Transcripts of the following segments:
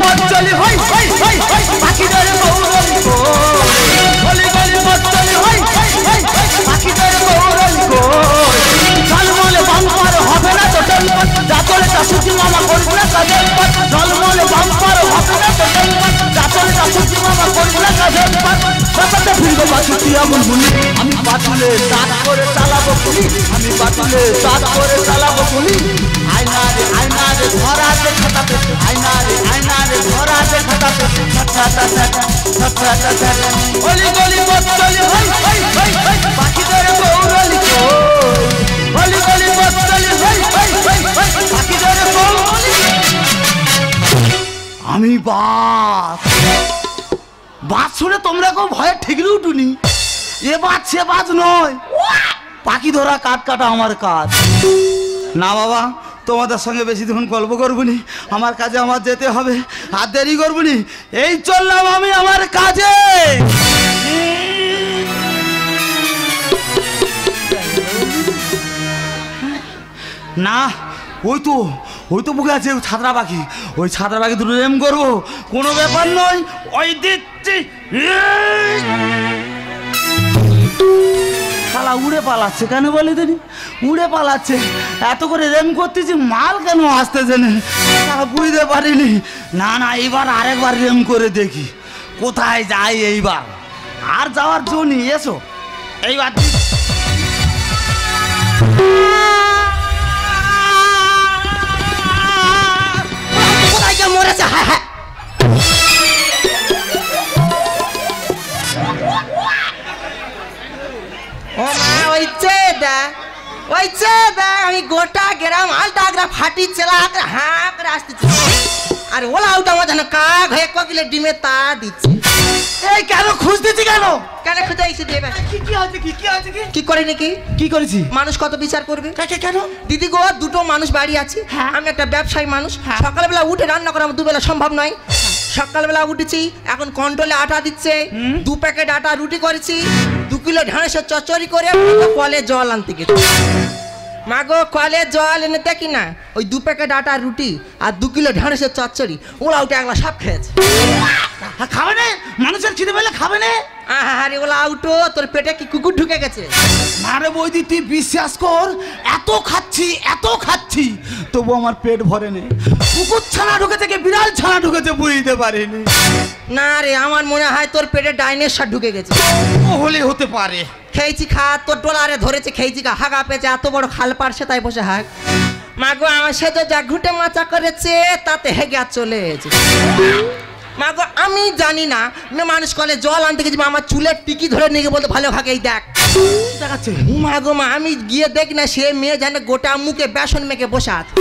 পথ চলি হই হই হই হই পাখিদের গৌরলি গলি গলি পথ চলি হই হই হই পাখিদের গৌরলি ঝলমলে বাম্পার হবে না তো টেম্পার যাতলে তা সুচি মামা করবে না কাজের পথ ঝলমলে বাম্পার হবে না তো টেম্পার যাতলে তা সুচি মামা করবে না কাজের পথ রাস্তাতে ফিরবো বাছুতি আগুন গুলি আমি বাতুলে দাঁত করে চালাবো গুলি আমি বাতুলে দাঁত করে চালাবো গুলি আয়না রে ধরা দে খাতাতে আয়না রে ধরা দে খাতাতে গলি গলি পথ চলি হই হই হই হই পাখিদের গৌরলি গলি গলি পথ চলি হই হই হই হই পাখিদের গৌরলি আমি বাস শুনে তোমরা কেউ ভয়ে ঠিকরে উঠুনি এ বাজ সে বাজ নয় পাখি ধরা কাঠ কাটা আমার কাজ না বাবা তোমাদের সঙ্গে বেশি দিন গল্প করবনি আমার কাজে আমার যেতে হবে আর দেরি করবনি এই চললাম আমি আমার কাজে না ওই তো বুকে আছে ছাত্রা পাখি ওই ছাত্রা পাখি দুটো এম করবো কোনো ব্যাপার নয় ওই দিচ্ছি শালা উড়ে পালাচ্ছে কেন বলে দিনি উড়ে পালাচ্ছে এত করে রেম করতেছি মাল কেন আসতেছে না বুঝতে পারিনি না এইবার আরেকবার রেম করে দেখি কোথায় যাই এইবার আর যাওয়ার জন্য এসো এইবার কোথায় কে মরেছে হ্যাঁ হ্যাঁ ও মা ওই আমি গোটা গ্রাম আলটা ফাটি চেলা হাঁ করে আসতেছি আর ওলা ওটা আমার যেন কাক হয়ে কোকিলের ডিমে তা দিচ্ছে এই কেন খুঁজতেছি কেন খুঁজে এসে দেবে কি করে নাকি কি করেছি মানুষ কত বিচার করবে কেন দিদি গো দুটো মানুষ বাড়ি আছে আমি একটা ব্যবসায়ী মানুষ সকালবেলা উঠে রান্না করা আমার দুবেলা সম্ভব নয় সকালবেলা উঠেছি এখন কন্ট্রোলে আটা দিচ্ছে 2 প্যাকেট আটা রুটি করেছি 2 কিলো ঢেঁড়সের চচ্চড়ি করে কলে জল আনতে গেছি মাগো কলে জল এনে দেখি না ওই 2 প্যাকেট আটা রুটি আর 2 কিলো ঢেঁড়সের চচ্চড়ি ওরা ওটা একলা সব খেয়েছে খাবে না মানুষের খিদে পেলে খাবে না আরে ওলা আউটো তোর পেটে কি কুকুর ঢুকে গেছে না রে বৌদি তুই বিশ্বাস কর এত খাচ্ছি তবু আমার পেট ভরে নেই কুকুর ছানা ঢুকেছে কি বিড়াল ছানা ঢুকেছে বুঝতে পারিনি না রে আমার মনে হয় তোর পেটে ডাইনোসর ঢুকে গেছে ও হলে হতে পারে খেয়েছি খা তোর ডলারে ধরেছে খেয়েছি খা হাগা পেয়েছে এত বড় খাল পারছে তাই বসে হাগ মাগো আমার সে তো যা ঘুটে মাচা করেছে তাতে হেগে চলে এসেছে মাগো আমি জানি না মানুষ কলে জল আনতে গেছি আমার চুলের টিকি ধরে নিয়ে গিয়ে বলতে ভালো ভাগে এই দেখ দেখাচ্ছে মাগো মা আমি গিয়ে দেখি না সে মেয়ে জানে গোটা মুখে বেসন মেখে বসে আছে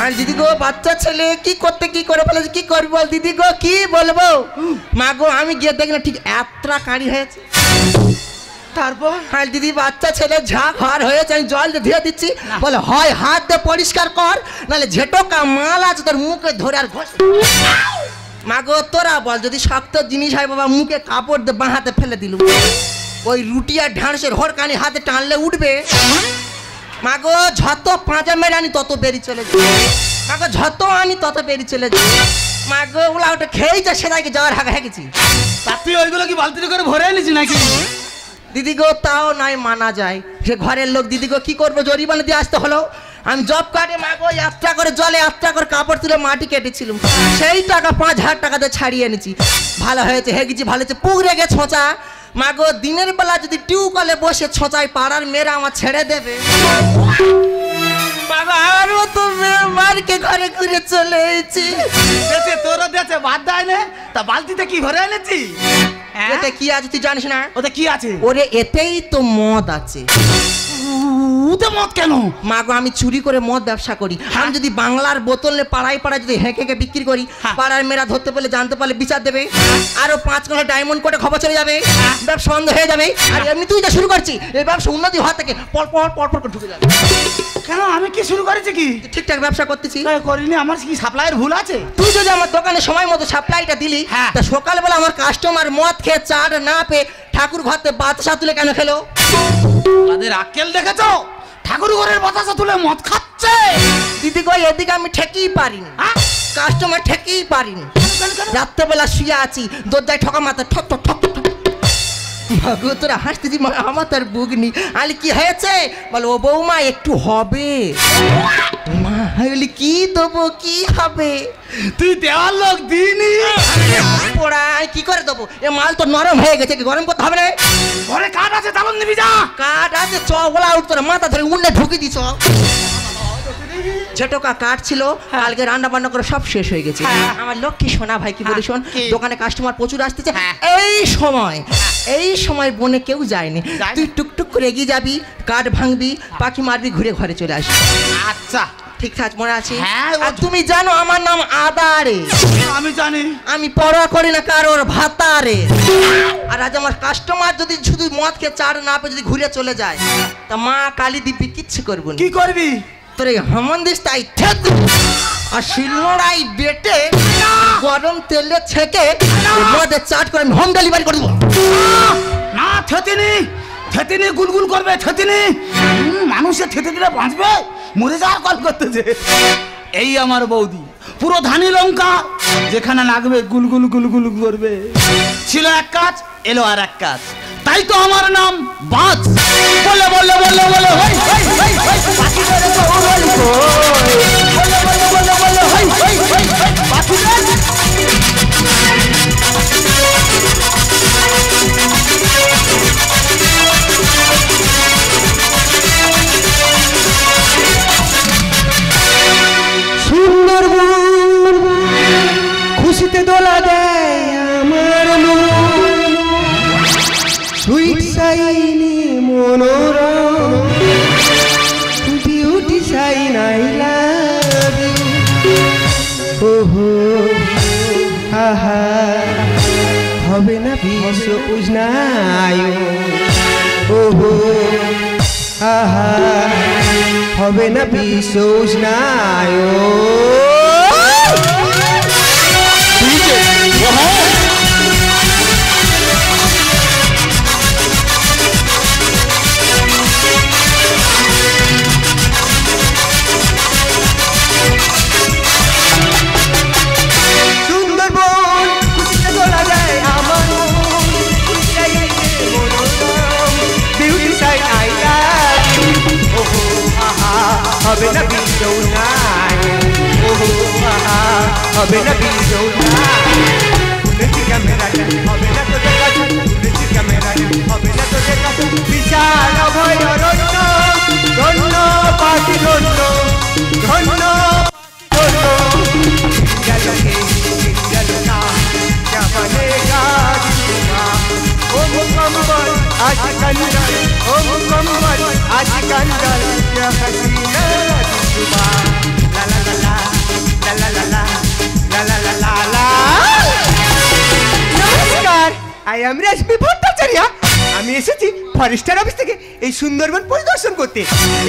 আর দিদি গো বাচ্চা ছেলে কি করে ফেলেছে কি করবি বল দিদি গো কি বলবো মাগো আমি গিয়ে দেখি না ঠিক এতটা কাঁড়ি হয়েছে তারপর হ্যাঁ দিদি বাচ্চা ছেলে ঝাঁক হার হয়েছে আমি জল দিয়ে দিচ্ছি বলে হয় হাত দিয়ে পরিষ্কার কর নাহলে ঝেটোকা মাল আছে তোর মুখে ধরে আর ঘষ মাগো তোরা বল যদি শক্ত জিনিস হয় বাবা মুখে কাপড় দিয়ে বাঁ হাতে ফেলে দিল ওই রুটি আর ঢাঁড়সের হরকানি হাতে টানলে উঠবে মাগো যত পাঁচা মেরে আনি তত বেরিয়ে চলে যায় মাগো যত আনি তত বেরিয়ে চলে যায় মাগো ওলা ওটা খেয়েছে সেটাকে যাওয়ার হাগা হেগেছি তুই ওইগুলো কি বালতিতে করে ভরে এনেছি নাকি দিদি গো তাও নাই মানা যায় সে ঘরের লোক দিদি গো কি করবো জরিমানা দিয়ে আসতে হলো আমি জব কার্ডে মাগো 1 টাকা করে জলে 1 টাকা করে কাপড় তুলে মাটি কেটেছিলাম সেই টাকা 5000 টাকা দিয়ে ছাড়িয়ে এনেছি ভালো হয়েছে হেগেছি ভালো হয়েছে পুকুরে গে ছোঁচা মাগো দিনের বেলা যদি টিউকলে বসে ছোঁচায় পাড়ার মেয়েরা আমার ছেড়ে দেবে বাবা আরো তো মারকে ঘরে ঘুরে চলে এসেছি তোরা দেছে বাদ দেয় না তা বালতিতে কি ভরে এনেছি এতে কি আছে তুই জানিস না ওতে কি আছে ওরে এতেই তো মদ আছে উতে মদ কেন মাগো আমি চুরি করে মদ ব্যবসা করি আমি যদি বাংলার বোতলে পাড়ায় যদি হেঁকে বিক্রি করি পাড়ার মেয়েরা ধরতে পারলে জানতে পারলে বিচার দেবে আরো 5 ঘন্টা ডায়মন্ড কোর্টে খবর চলে যাবে ব্যবসা বন্ধ হয়ে যাবে আর এমনি তুই যা শুরু করছি এই ব্যবসা উন্নতি হওয়া থেকে পর করে ঢুকে যাবে কেন আমি কি শুরু করেছি কি ঠিকঠাক ব্যবসা করতেছি করিনি আমার কি সাপ্লাইয়ের ভুল আছে তুই যদি আমার দোকানে সময় মতো সাপ্লাইটা দিলি তা সকালবেলা আমার কাস্টমার মদ খেয়ে চাট না পেয়ে ঠাকুর ঘরতে বাতাসা তুলে কেন খেলো তাদের আক্কেল দেখেছো ঠাকুর ঘরের বাতাসা তুলে মদ খাচ্ছে দিদি গো এদিকে আমি ঠেকেই পারিনি, কাস্টমার ঠেকেই পারিনি। রাত্রেবেলা শুয়ে আছি, দরজায় ঠকা মাথা ঠক ঠক ঠক ঠক। মাগো তোরা হাসতেছি, আমার তার বুক নি। আলি কি হয়েছে? বলো ও বৌমা একটু হবে। মা বলি কি দেবো, কি হবে? তুই দেওয়ার লোক দিনি পোড়াই কি করে দেবো? এ মাল তো নরম হয়ে গেছে, কি গরম করতে হবে না? ঘরে কাঠ আছে, চালন নিবি যা। কাঠ আছে, চ ওলা উঠ, তোর মাথা ধরে উন্নে ঢুকে দিছ। যেটুকা কাঠ ছিল কালকে রান্না বান্না করে সব শেষ হয়ে গেছে। আমার লক্ষ্মী সোনা ভাই কি বলি শোন, দোকানে কাস্টমার প্রচুর আসতেছে। এই সময় বনে কেউ যায়নি, তুই টুকটুক করে এগিয়ে যাবি, কাঠ ভাঙবি, পাখি মারবি, ঘুরে ঘরে চলে আসবি। আচ্ছা ঠিকঠাক মনে আছে? হ্যাঁ। আর তুমি জানো আমার নাম আদারে। আমি জানি। আমি পরোয়া করি না কারোর ভাতারে। আর আজ আমার কাস্টমার যদি শুধু মদ খেয়ে চার না পেয়ে যদি ঘুরে চলে যায়, তা মা কালী দিব্যি কিচ্ছু করবো না। কি করবি? তোর এই হামন্দিস তাই ঠেক আর শিলনোড়াই বেটে গরম তেলে ছেঁকে মদে চাট করে আমি হোম ডেলিভারি করে দেবো। না থেতিনি, থেতিনি গুলগুল করবে, থেতিনি মানুষের থেতে দিলে বাঁচবে, মরে যাওয়ার কল করতেছে। এই আমার বৌদি পুরো ধানি লঙ্কা, যেখানে লাগবে গুলগুল গুলগুল করবে। ছিল এক কাজ, এলো আর এক কাজ, তাই তো আমার নাম বাজ। বলে বলে বলে বলে হই হই হই হই পাখিদের গৌরল কই, বলে বলে বলে বলে হই হই হই হই পাখিদের। সুন্দরবন খুশিতে দোলা দেয় আমার মন, সুইট সাইনি মনোরম, beauty shine I love you. ওহো আহা হবে না বিশ্ব উষ্ণায়ু। ওহো আহা হবে না বিশ্ব উষ্ণায়ু। সুন্দরবন খুশিতে দোলা যায় আমার মন, beauty shine I love you. ওহো আহা হবে না বিশ্ব উষ্ণায়ু। ওহো আহা হবে না বিশ্ব উষ্ণায়ু। তুলেছি ক্যামেরাটা হবে না তো দেখা, তুলেছি ক্যামেরাটা হবে না তো দেখা। বিশাল অভয়ারণ্য, ধন্য পাখি ধন্য, ধন্য ধন্য। গেলকে গেলনা क्या बनेगा जिंदा, ओ मुकम्मल आज कंदल, ओ मुकम्मल आज कंदल, क्या हसीना दिलरुबा। ला ला ला ला ला ला ला ला ला ला ला ला। নমস্কার, আই এম রেশমি ভট্টাচার্য। আমি এসেছি ফরেস্টার অফিস থেকে এই সুন্দরবন পরিদর্শন করতে।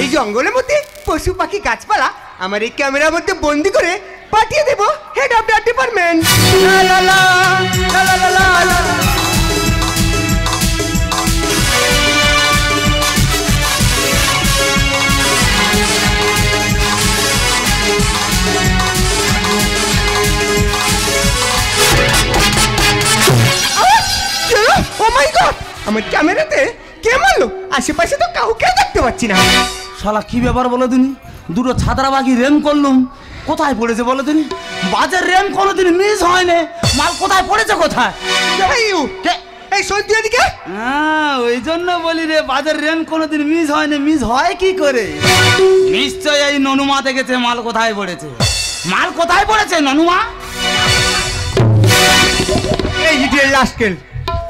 এই জঙ্গলের মধ্যে পশু পাখি গাছপালা আমার এই ক্যামেরার মধ্যে বন্দি করে পাঠিয়ে দেবো হেড অফ দ্য ডিপার্টমেন্ট। লা লা লা লা লা লা লা। ও মাই গড, আমার ক্যামেরাতে কে মারলো? আশেপাশে তো কাউকে দেখতে পাচ্ছি না। শালা কি ব্যাপার বলো তুমি? দুটো ছাত্রাবাগি রেম করলুম, কোথায় পড়েছে বলো তুমি? বাজার রেম কোনোদিন মিস হয় না, মাল কোথায় পড়েছে কোথায়? এই সত্যি এদিকে। হ্যাঁ ওই জন্য বলি রে, বাজার রেম কোনোদিন মিস হয় না। মিস হয় কি করে? নিশ্চয় এই ননুমা দেখেছে মাল কোথায় পড়েছে। মাল কোথায় পড়েছে ননুমা? এই idiot rascal,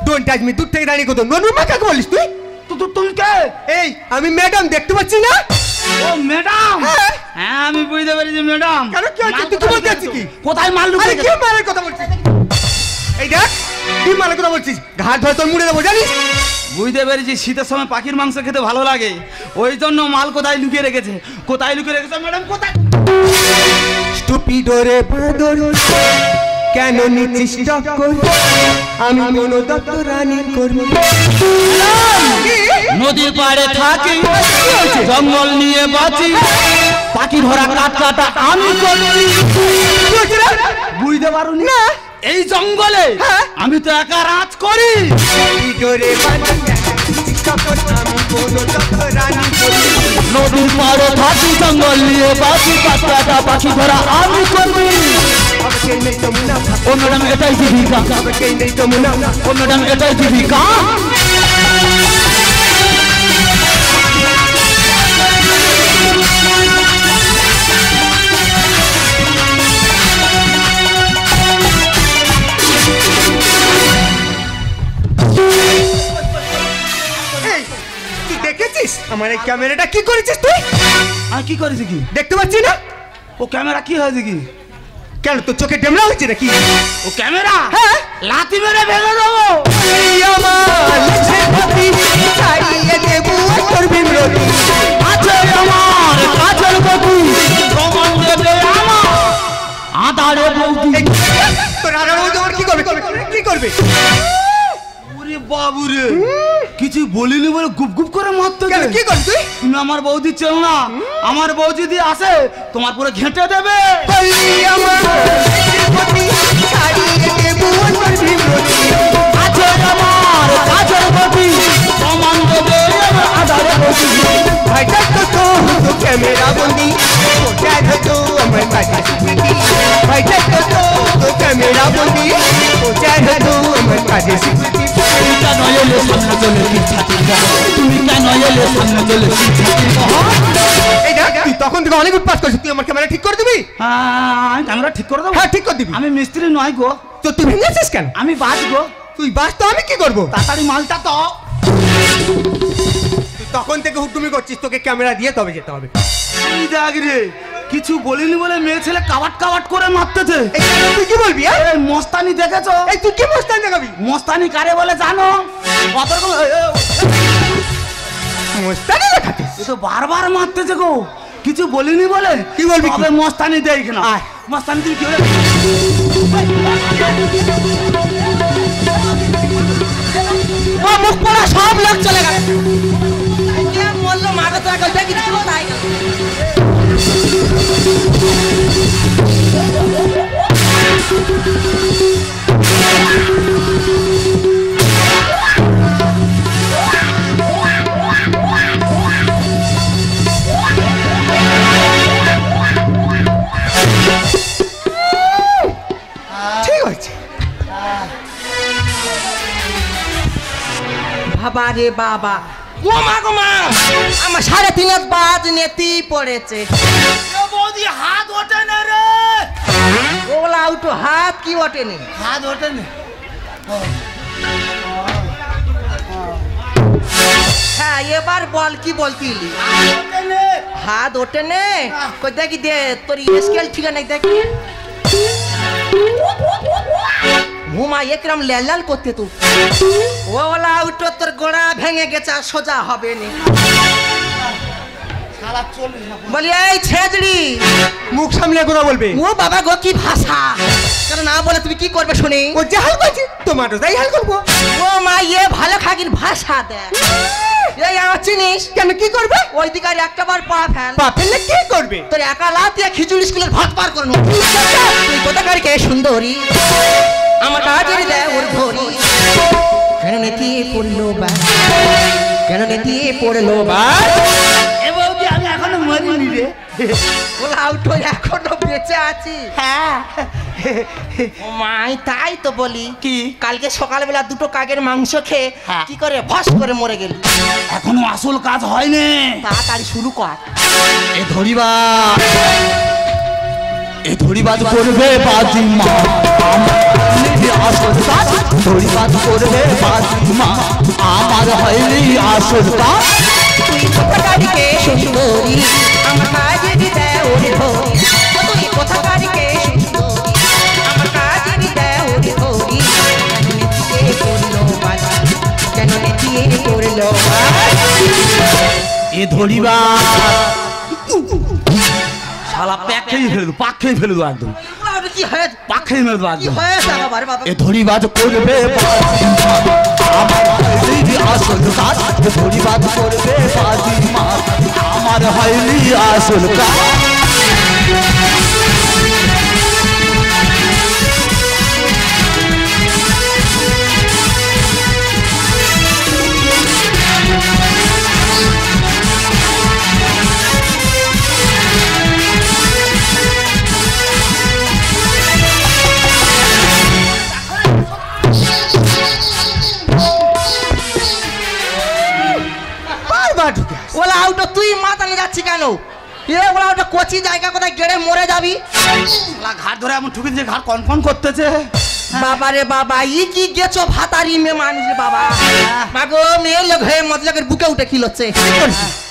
don't touch me. দূর থেকে দাঁড়িয়ে কত ননুমা কাকে বলিস তুই? তুমি কে? এই আমি ম্যাডাম, দেখতে পাচ্ছি না? ও ম্যাডাম, হ্যাঁ আমি বুঝতে পেরেছি ম্যাডাম। কেন কি হচ্ছে? তুই কি বলতে চাচ্ছিস কি? কোথায় মাল আরে লুকিয়ে কি মালের কথা বলছিস? এই দেখ, তুই মালের কথা বলছিস, ঘাট ধরে তোর মুড়ে দেবো জানিস? বুঝতে পেরেছি শীতের সময় পাখির মাংস খেতে ভালো লাগে, ওই জন্য মাল কোথায় লুকিয়ে রেখেছে। কোথায় লুকিয়ে রেখেছে ম্যাডাম, কোথায়? স্টুপিড রে বাঁদর, কেন নিচ্ছিস টক্কর? আমি কোনো দত্ত রানী করবো। নদীর পাড়ে থাকি জঙ্গল নিয়ে বাঁচি পাখি ধরা কাঠ কাটা আমি করছি বুঝতে পারুনি না এই জঙ্গলে আমি তো একা রাজ করি নদীর পাড়ে থাকি জঙ্গল নিয়ে বাঁচি কাঠ কাটা পাখি ধরা আমি করবি ও ম্যাডাম এটাই জীবিকা ও ম্যাডাম এটাই জীবিকা দেখেছিস আমার এই ক্যামেরাটা কি করেছিস তুই আর কি করেছি কি দেখতে পাচ্ছি না ও ক্যামেরা কি হয়েছে কি কেন তোর চোখে ডেমরা হচ্ছে নাকি ও ক্যামেরা হ্যাঁ লাথি মেরে ভেঙে দেবো আছে আমার কাছের গতি প্রমাণ দেবে আমার আধারে বৌদি তোর আগার মধ্যে আমার কি করবে কি করবে ওরে বাবুরে কিছু বলিনি বলে গুপ গুপ করে মারতে কেন কি করবি তুই তুমি আমার বৌদি চেনো না আমার বউ যদি আসে তোমার পুরো ঘেঁটে দেবে আছে আমার কাছের গতি প্রমাণ দেবে আধারে বৌদি ভাইটা তো ক্যামেরা বন্দি কোথায় তো আমার কাছে ভাইটা তো ক্যামেরা বন্দি কোথায় তো আমার কাছে তুমি কেন এলে সামনে চলে তুমি কেন এলে সামনে চলে এই দেখ তুই তখন থেকে অনেক উৎপাত করছিস তুই আমার ক্যামেরা ঠিক করে দিবি হ্যাঁ ক্যামেরা ঠিক করে দেবো হ্যাঁ ঠিক করে দিবি আমি মিস্ত্রি নয় গো তো তুই ভেঙেছিস কেন আমি বাজ গো তুই বাস তো আমি কি করবো তাড়াতাড়ি মালটা তো তুই তখন থেকে হুটুমি করছিস তোকে ক্যামেরা দিয়ে তবে যেতে হবে এই দেখ রে কিছু বলিনি বলে মেয়ে ছেলে কাবাট কাবাট করে মারতেছে তুই কি বলবি এই মস্তানি দেখেছো এই তুই কি মস্তানি দেখাবি মস্তানি কারে বলে জানো মস্তানি দেখাতিস এ তো বারবার মারতেছে গো কিছু বলিনি বলে কি বলবি কি? তবে মস্তানি দেখ না আয়। মস্তানি তুমি কি বলে মুখ পড়া সব লোক চলে গেল কে বললো মাকে তো একটা দেখি দিল তাই ঠিক আছে বাবা রে বাবা ও মা গো মা আমার 3.5 বাজ নেতি পড়েছে বৌদি হাত ওঠে না রে ওলা উঠো হাত কি ওঠেনি হাত ওঠে না হ্যাঁ এবার বল কি বলতিলি হাত ওঠে নে কই দেখি দে তোর স্কেল ঠিক নাই দেখি ঘুমা একরম লাল করতে তুই ওলা উঠো তোর গোড়া ভেঙে গেছে আর সোজা হবে না বলি এই ছেজড়ি মুখ সামলে কথা বলবে ও বাবা গো কি ভাষা কেন না বলে তুমি কি করবে শুনি ও যা হাল করছি তোমারও তাই হাল করবো ও মা এ ভালো খাকির ভাষা দে এই আমার চিনিস কেন কি করবে ওই দিকে আর একটা বার পা ফেল পা ফেললে কি করবে তোর একা লাতিয়া খিচুড়ি স্কুলের ভাত পার করে নেবো তুই কোথাকার কে সুন্দরী আমার কাজের দেয় ওর ধরি কেন নেতি পড়লো বা কেন নেতি পড়লো বা এ বৌদি আমি এখনো মরিনি রে ওলা উঠো এখনো বেঁচে আছি হ্যাঁ ও মাই তাই তো বলি কি কালকে সকালবেলা দুটো কাকের মাংস খেয়ে হ্যাঁ। কি করে ভস করে মরে গেলি এখনো আসল কাজ হয়নি তাড়াতাড়ি শুরু কর এ ধরিবাজ করবে বাজি মা আসল কাজ ধরিবাজ করবে বাজি মা আমার হয়নি আসল কাজ তুই কোথাকার কে সুন্দরী আমার কাজের দেয় ওর ধরি তুই কোথাকার কে সুন্দরী আমার কাজের দেয় ওর ধরি কেন নেতিয়ে পড়লো এ ধরিবাজ শালা প্যাক খেয়ে ফেলু পাক খেয়ে ফেলু একদম কি কি হয়েছে পাখি মেরে বাজ কি হয়েছে বাবা বাবা এ ধরি বাজ করবে আমার হয়নি আসল কাজ এ ধরি বাজ করবে বাজি মার আমার হয়নি আসল কাজ ওলা আউটো তুই মাতালে যাচ্ছি কেন এ ওলা ওটা কোচি জায়গা কোথায় গেড়ে মরে যাবি ঘাট ধরে এমন ঠুকে যে ঘাট কনফার্ম করতেছে বাবা রে বাবা ই কি গেছো ভাতারি মে মানুষ রে বাবা মাগো মেয়ে লোক হয়ে মতলকের বুকে উঠে খিলচ্ছে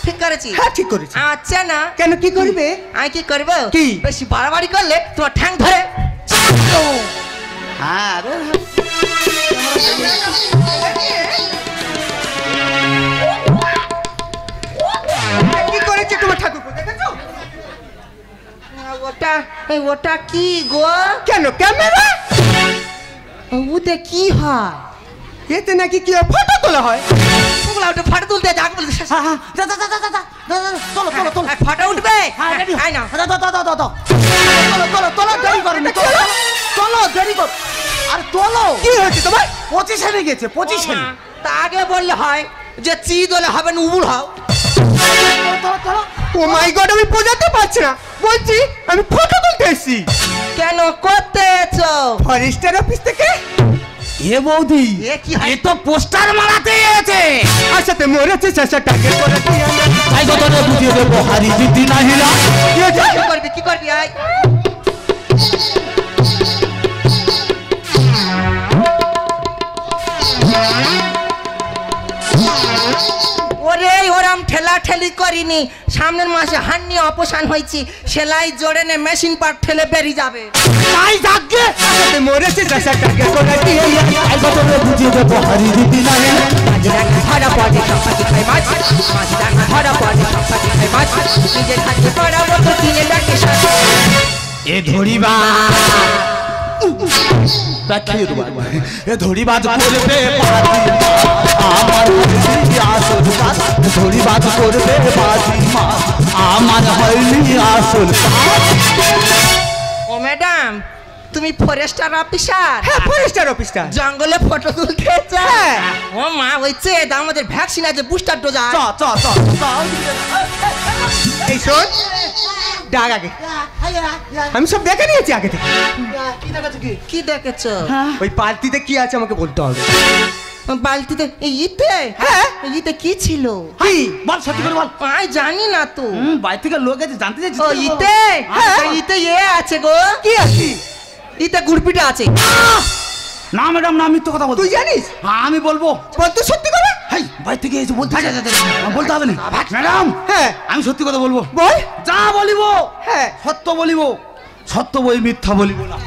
ঠিক করেছি হ্যাঁ ঠিক করেছি আচ্ছা না কেন কি করবে আমি কি করবো কি? বেশি বাড়াবাড়ি করলে তোমার ঠ্যাং ধরে হ্যাঁ রে কি করেছে তোমার ঠাকুর দেখেছো ওটা ওটা কি গো কেন ক্যামেরা ওতে কি হয় এতে নাকি কি ফটো তোলা হয় ওগুলা ওটা ফটো তুলতে যাক বলতে চলো চলো চলো ফটো উঠবে হ্যাঁ রেডি আয় না চলো চলো দেরি করো চলো দেরি কর আর তোলো কি হয়েছে তোমার 25 গেছে 25 তা আগে বললে হয় যে চি দলে হবে না উবুড় হও ও মাই গড আমি বোঝাতে পারছি না বলছি আমি ফটো তুলতে এসেছি কেন করতে এসো ফরেস্টার অফিস থেকে এ বৌদি এ কি হয়? এ তো পোস্টার মারাতে এসেছে আর সাথে মরেছে চাষা টাকে করে দিয়ে আমরা তাই কত বুঝিয়ে দেবো হারি জিতি না হিলা কি হয়েছে? কি করবি আয় ওরে ওরাম ঠেলা ঠেলি করিনি সামনের মাসে হান্নি অপসান হয়েছি সেলাই জোড়ে নে মেশিন পার ঠেলে বেরিয়ে যাবে তাই যাগে আর সাথে মরেছে চাষা টাকে করে দিয়ে তাই কত বুঝিয়ে দেবো হারি জিতি না হিলা ধরা পড়ে সবাইকে খাই মাছ ধরা পড়ে সবাইকে খাই মাছ নিজের হাতে পড়া মতো কিনে ডাকে সাথে এ ধরিবা রাখির বাবা এ ধরিবাজ করবে আমার হয়নি আসল কাজ ধরিবাজ করবে বাজি মা আমার হয়নি আসল কাজ ও ম্যাডাম তুমি ফরেস্টার অফিসার হ্যাঁ ফরেস্টার অফিসটা জঙ্গলে ফটো তুলতে হ্যাঁ। ও মা হইছে আমাদের ভ্যাকসিন আছে বুস্টার ডোজ চ চ চ চ এই শোন ডাক আগে আমি সব দেখে নিয়েছি আগে থেকে কি দেখেছো ওই পাল্টিতে কি আছে আমাকে বলতে হবে বালতিতে ইতে হ্যাঁ। ইতে কি ছিল কি বল সত্যি করে বল আমি জানি না তো বাড়ি থেকে লোক আছে জানতে চাইছিস ও ইতে হ্যাঁ। ইতে আছে গো কি আছে ইতে গুড়পিটা আছে না ম্যাডাম না মিথ্যে কথা বল তুই জানিস হ্যাঁ আমি বলবো বল তুই সত্যি করে হাই বাড়ি থেকে এসে বলতে বলতে হবে না ম্যাডাম হ্যাঁ আমি সত্যি কথা বলবো বল যা বলিব হ্যাঁ সত্য বলিব সত্য বই মিথ্যা বলিব না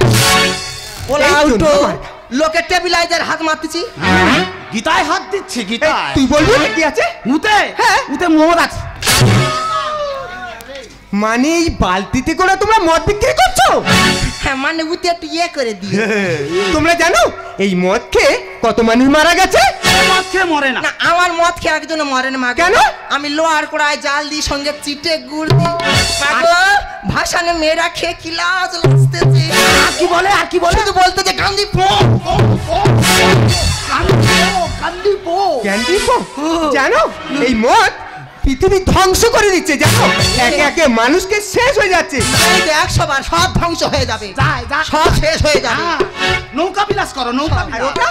ওলা এই তো আউটো নয়। লোকে টেবিলাইজার হাত মারতেছি গীতায় হাত দিচ্ছে গীতায় তুই বলবি না কি আছে উতে হ্যাঁ। উতে মদ আছে মানে এই বালতিতে করে তোমরা মদ বিক্রি করছো হ্যাঁ মানে উতে একটু করে দিয়ে তোমরা জানো এই মদ খেয়ে কত মানুষ মারা গেছে মদ খেয়ে মরে না না আমার মদ খেয়ে একজন মরে না মা গো। কেন? আমি লোহার কড়ায় জাল দিই সঙ্গে চিটে গুড় দিই মা গো ভাসানে মেয়েরা খেয়ে কিলাস লাগতেছে আর কি বলে আর কি বলে শুধু বলতে যে গান্ধী কান্দি পো ক্যান্ডি পো জানো এই মদ পৃথিবী ধ্বংস করে দিচ্ছে জানো একে একে মানুষকে শেষ হয়ে যাচ্ছে একশো বার সব ধ্বংস হয়ে যাবে যায় যা সব শেষ হয়ে যাবে হ্যাঁ, নৌকা বিলাস করো নৌকা আর বিলাস ওটা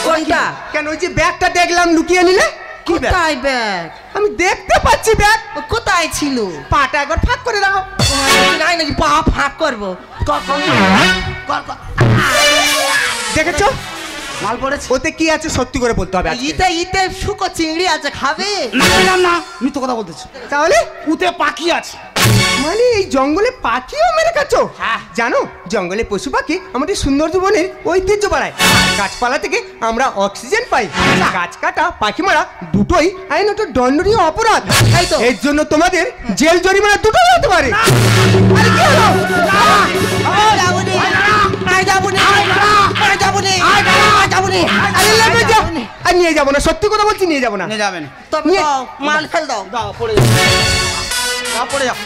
কোনটা কেন ওই যে ব্যাগটা দেখলাম লুকিয়ে নিলে কি ব্যাগ কোথায় ব্যাগ আমি দেখতে পাচ্ছি ব্যাগ ও কোথায় ছিল পাটা একবার ফাঁক করে দাও নাই নাকি পা ফাঁক করবো কর কর কর দেখেছো মাল পড়েছে ওতে কি আছে সত্যি করে বলতে হবে আজকে। ইতে ইতে শুকো চিংড়ি আছে খাবে না ম্যাডাম না মিথ্যে কথা বলতেছি তাহলে উতে পাখি আছে মানে এই জঙ্গলে পাখিও মেরে খাচ্ছ হ্যাঁ। জানো জঙ্গলে পশু পাখি আমাদের সুন্দর জীবনের ঐতিহ্য বাড়ায় গাছপালা থেকে আমরা অক্সিজেন পাই গাছ কাটা পাখি মারা দুটোই আইনত দণ্ডনীয় অপরাধ তাই তো। এর জন্য তোমাদের জেল জরিমানা দুটোই হতে পারে আরে কি হলো? না আরে লেবে যা। আর নিয়ে যাবো না, সত্যি কথা বলছি, নিয়ে যাবো না। নিয়ে যাবেন তবে নিয়ে- দাও, মাল ফেল দাও। দাও পড়ে যাও, দাও পড়ে যাও,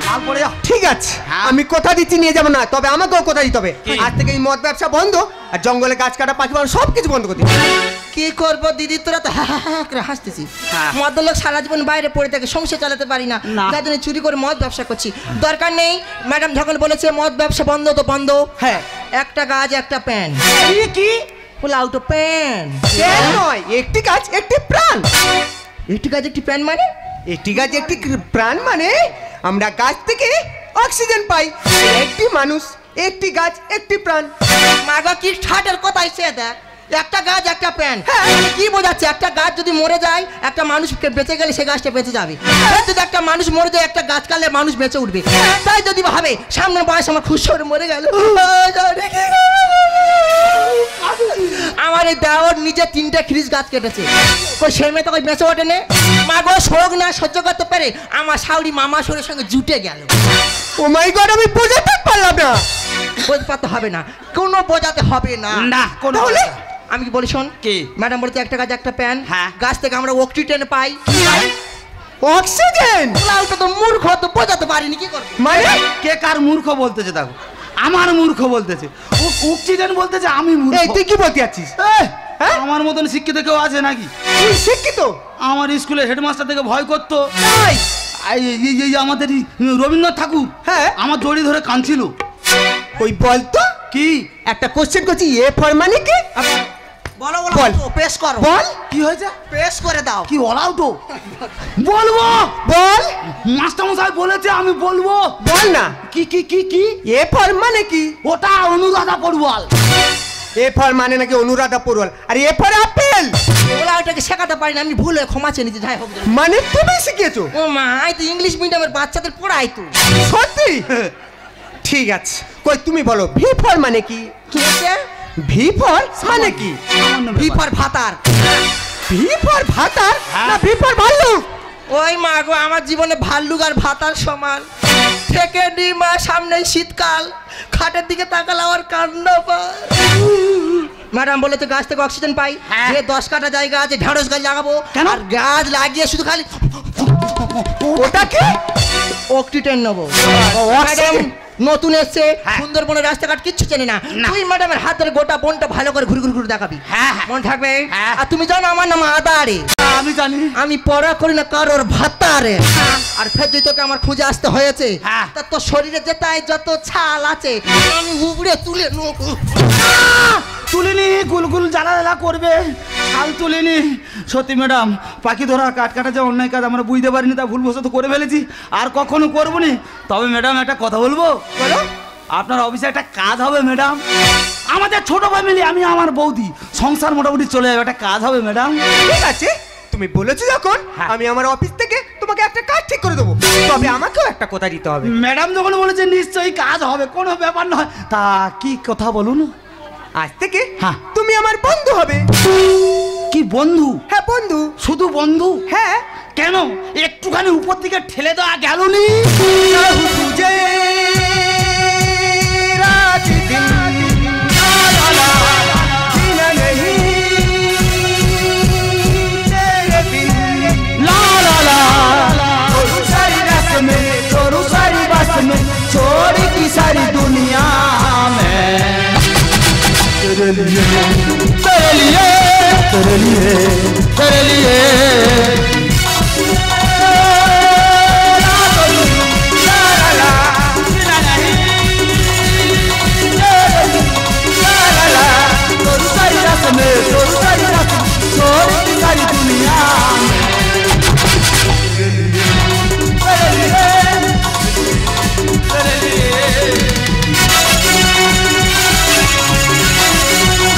মাল পড়ে যাও। ঠিক আছে, হ্যাঁ। আমি কথা দিচ্ছি নিয়ে যাবো না, তবে আমাকেও কথা দিতে হবে। কি? আজ থেকে এই মদ ব্যবসা বন্ধ, আর জঙ্গলে গাছ কাটা, পাখি পালন সব কিছু বন্ধ করে দিই। কি করবো দিদি, তোরা তো হা হা হা করে হাসতেছি। হ্যাঁ। মদ লোক সারা জীবন বাইরে পড়ে থাকে, সংসার চালাতে পারি না, না। যার জন্য চুরি করে মদ ব্যবসা করছি। দরকার নেই, ম্যাডাম যখন বলেছে মদ ব্যবসা বন্ধ তো বন্ধ। হ্যাঁ। একটা গাছ একটা প্যান, কি ফুল আউট প্যান। প্রাণ নয়, একটি গাছ একটি প্রাণ। একটি গাছ একটি প্যান মানে? একটি গাছ একটি প্রাণ মানে আমরা গাছ থেকে অক্সিজেন পাই। একটি মানুষ, একটি গাছ, একটি প্রাণ। মাগো কি ঠাটের কথা এসে দেখ, একটা গাছ একটা প্যান। হ্যাঁ। মানে কি বোঝাচ্ছে, একটা গাছ যদি মরে যায়, একটা মানুষকে বেঁচে গেলে সে গাছটা বেঁচে যাবে। আর যদি একটা মানুষ মরে যায়, একটা গাছ কাটলে মানুষ বেঁচে উঠবে। তাই যদি ভাবে সামনের বয়স আমার খুশ করে মরে গেল, আমার এই দেওয়ার নিজে 3টে খিরিস গাছ কেটেছে, কই সে মেয়ে তো কই বেঁচে ওঠে নে। মাগো শোক না সহ্য করতে পারে, আমার শাউরি মামা শোরের সঙ্গে জুটে গেল। ও মাই গড, আমি বোঝাতে পারলাম না। বোঝাতে হবে না, কোনো বোঝাতে হবে না। না কোনো তাহলে কথা। আমি কি বলি শোন, কি? ম্যাডাম বলছে একটা গাছ একটা প্যান। হ্যাঁ। গাছ থেকে আমরা অক্সিজেন পাই। অক্সিজেন ওটা তো মূর্খ, তো বোঝাতে পারিনি, কি করবো? মানে? কে কার মূর্খ বলতেছে? দেখো আমার মূর্খ বলতেছে, ও অক্সিজেন বলতেছে, আমি মূর্খ। এই তুই কি বলতে যাচ্ছিস? এই, হ্যাঁ? আমার মতন শিক্ষিত কেউ আছে নাকি? তুই শিক্ষিত? আমার স্কুলে হেডমাস্টার থেকে ভয় করতো। তাই? এই আমাদের রবীন্দ্রনাথ ঠাকুর, হ্যাঁ। আমার দড়ি ধরে কাঁদছিল। ওই বলতো কি একটা কোশ্চেন করছি, এ ফর মানে কি? বলো বল। বলো, পেশ করো, বল। কি হয়েছে? পেশ করে দাও। কি ওলাও তো বলবো, বল। মাস্টারমশাই বলেছে আমি বলবো। বল না। কি কি কি কি? এ ফর মানে কি? ওটা অনুরাধা পড়ুয়াল। এ ফর মানে নাকি অনুরাধা পড়ুয়াল, আর এ ফর আপেল ওলা ওটাকে শেখাতে পারি না, আমি ভুল হয়ে ক্ষমা চেয়ে নিতে যাই হোক। মানে তুমি শিখিয়েছো? ও মা, আই তো ইংলিশ মিডিয়ামের বাচ্চাদের পড়াই তো। সত্যি? ঠিক আছে, কই তুমি বলো ভি ফর মানে কি? কি হচ্ছে? ভি ফর মানে কি? ভি ফর ভাতার। ভি ফর ভাতার হ্যাঁ। না ভি ফর ভাল্লুক? ওই মা গো, আমার জীবনে ভাল্লুক আর ভাতার সমান। থেকে নি মা, সামনে শীতকাল, খাটের দিকে তাকালে আমার কান্না পায়। ম্যাডাম বলেছে গাছ থেকে অক্সিজেন পাই। হ্যাঁ। যে 10 কাটা জায়গা আছে ঢেঁড়স গাছ লাগাবো। কেন? আর গাছ লাগিয়ে শুধু খালি ওটা কি? অক্সিজেন নেবো। অক্সিজেন? ম্যাডাম নতুন এসছে, হ্যাঁ। সুন্দরবনের রাস্তাঘাট কিচ্ছু চেনে না। না। তুই ম্যাডামের হাত ধরে গোটা বনটা ভালো করে ঘুরে ঘুরে ঘুরে দেখাবি। হ্যাঁ, হ্যাঁ। মনে থাকবে। হ্যাঁ। আর তুমি জানো আমার নাম আদারে, আমি জানি। আমি পড়া করি না কারোর ভাতারে। আর ফের যদি তোকে আমার খুঁজে আসতে হয়েছে, হ্যাঁ। তা তোর শরীরে যেটাই যত ছাল আছে আমি উপড়ে তুলে নেবো। তুলিনি, গুলগুল জ্বালা জ্বালা করবে, ছাল তুলিনি। সত্যি ম্যাডাম, পাখি ধরা কাঠ কাটা যে অন্যায় কাজ আমরা বুঝতে পারিনি, তা ভুলবশত করে ফেলেছি, আর কখনো করবো নি। তবে ম্যাডাম একটা কথা বলবো। বলো। আপনার অফিসে একটা কাজ হবে ম্যাডাম। আমাদের ছোট ফ্যামিলি, আমি আমার বৌদি, সংসার মোটামুটি চলে যাবে, একটা কাজ হবে ম্যাডাম। ঠিক আছে, তুমি বলেছো যখন, হ্যাঁ। আমি আমার অফিস থেকে তোমাকে একটা কাজ ঠিক করে দেবো। তবে আমাকেও একটা কথা দিতে হবে। ম্যাডাম যখন বলেছে নিশ্চয়ই কাজ হবে, কোনো ব্যাপার নয়। তা কি কথা বলুন? আজ থেকে হ্যাঁ। তুমি আমার বন্ধু হবে। কি বন্ধু? হ্যাঁ বন্ধু। শুধু বন্ধু? হ্যাঁ। কেন, একটুখানি উপর দিকে ঠেলে দেওয়া গেল নি? তুঝে